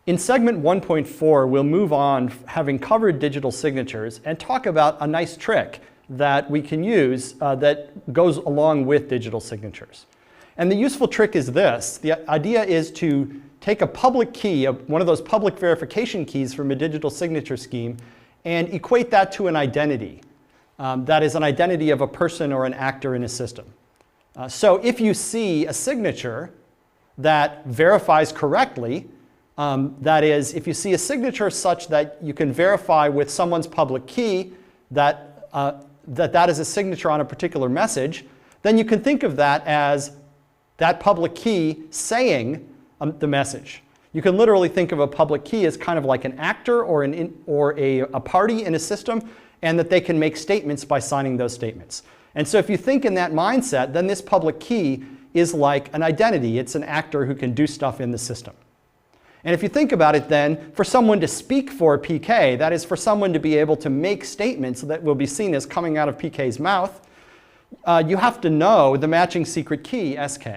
In segment 1.4, we'll move on, having covered digital signatures, and talk about a nice trick that we can use that goes along with digital signatures. And the useful trick is this. The idea is to take a public key, one of those public verification keys from a digital signature scheme, and equate that to an identity. That is an identity of a person or an actor in a system. So if you see a signature that verifies correctly, that is, if you see a signature such that you can verify with someone's public key that that is a signature on a particular message, then you can think of that as that public key saying the message. You can literally think of a public key as kind of like an actor or a party in a system, and that they can make statements by signing those statements. And so if you think in that mindset, then this public key is like an identity. It's an actor who can do stuff in the system. And if you think about it then, for someone to speak for PK, that is for someone to be able to make statements that will be seen as coming out of PK's mouth, you have to know the matching secret key, SK.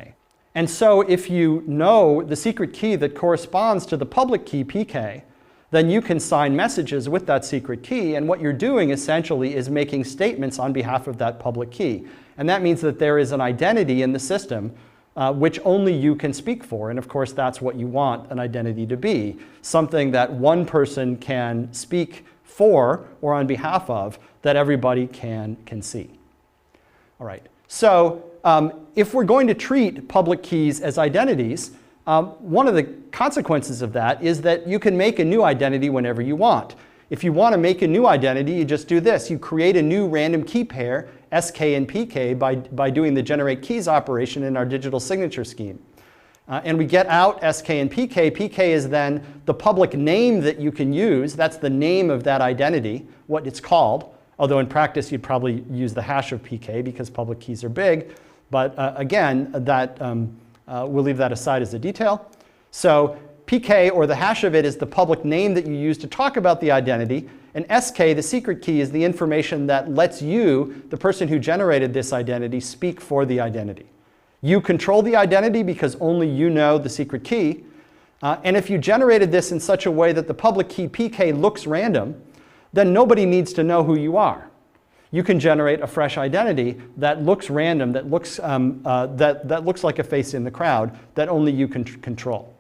And so if you know the secret key that corresponds to the public key, PK, then you can sign messages with that secret key, and what you're doing essentially is making statements on behalf of that public key. And that means that there is an identity in the system which only you can speak for, and of course that's what you want an identity to be, something that one person can speak for or on behalf of that everybody can see. All right, so if we're going to treat public keys as identities, one of the consequences of that is that you can make a new identity whenever you want. If you want to make a new identity, you just do this. You create a new random key pair, SK and PK, by doing the generate keys operation in our digital signature scheme. And we get out SK and PK. PK is then the public name that you can use. That's the name of that identity, what it's called. Although in practice, you'd probably use the hash of PK because public keys are big. But again, that we'll leave that aside as a detail. So PK, or the hash of it, is the public name that you use to talk about the identity. And SK, the secret key, is the information that lets you, the person who generated this identity, speak for the identity. You control the identity because only you know the secret key. And if you generated this in such a way that the public key PK looks random, then nobody needs to know who you are. You can generate a fresh identity that looks random, that looks like a face in the crowd, that only you can control.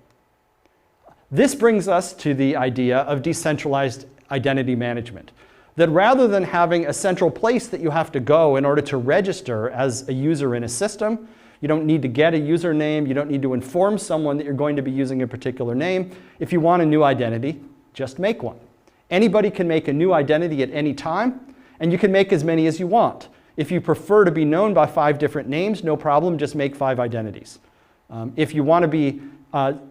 This brings us to the idea of decentralized identity management. That rather than having a central place that you have to go in order to register as a user in a system, you don't need to get a username, you don't need to inform someone that you're going to be using a particular name. If you want a new identity, just make one. Anybody can make a new identity at any time, and you can make as many as you want. If you prefer to be known by 5 different names, no problem, just make 5 identities. If you want to be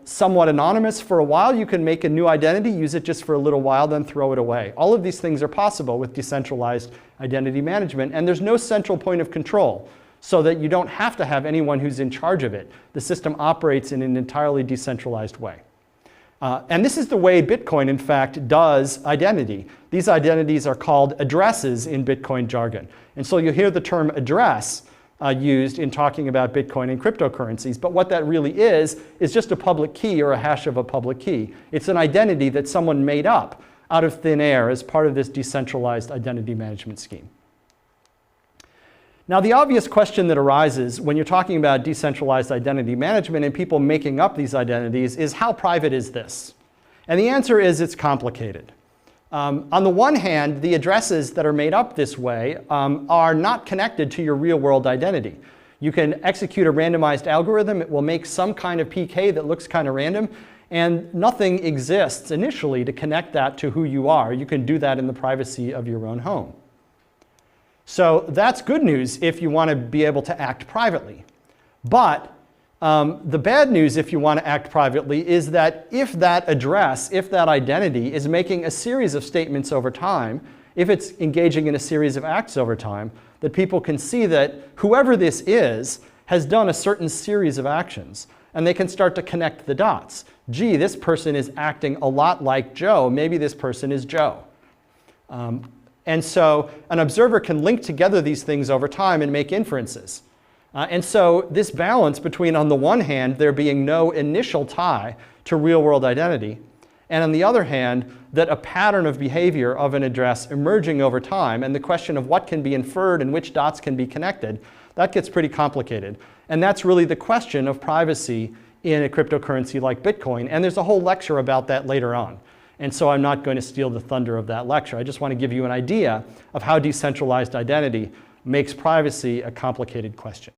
somewhat anonymous for a while, you can make a new identity, use it just for a little while, then throw it away. All of these things are possible with decentralized identity management, and there's no central point of control, so that you don't have to have anyone who's in charge of it. The system operates in an entirely decentralized way. And this is the way Bitcoin, in fact, does identity. These identities are called addresses in Bitcoin jargon. And so you'll hear the term address used in talking about Bitcoin and cryptocurrencies. But what that really is just a public key or a hash of a public key. It's an identity that someone made up out of thin air as part of this decentralized identity management scheme. Now, the obvious question that arises when you're talking about decentralized identity management and people making up these identities is, how private is this? And the answer is, it's complicated. On the one hand, the addresses that are made up this way are not connected to your real-world identity. You can execute a randomized algorithm. It will make some kind of PK that looks kind of random, and nothing exists initially to connect that to who you are. You can do that in the privacy of your own home. So that's good news if you want to be able to act privately. But the bad news if you want to act privately is that if that address, if that identity is making a series of statements over time, if it's engaging in a series of acts over time, that people can see that whoever this is has done a certain series of actions, and they can start to connect the dots. Gee, this person is acting a lot like Joe. Maybe this person is Joe. And so an observer can link together these things over time and make inferences. And so this balance between, on the one hand, there being no initial tie to real-world identity, And on the other hand, that a pattern of behavior of an address emerging over time, and the question of what can be inferred and which dots can be connected, that gets pretty complicated. And that's really the question of privacy in a cryptocurrency like Bitcoin. And there's a whole lecture about that later on. And so I'm not going to steal the thunder of that lecture. I just want to give you an idea of how decentralized identity makes privacy a complicated question.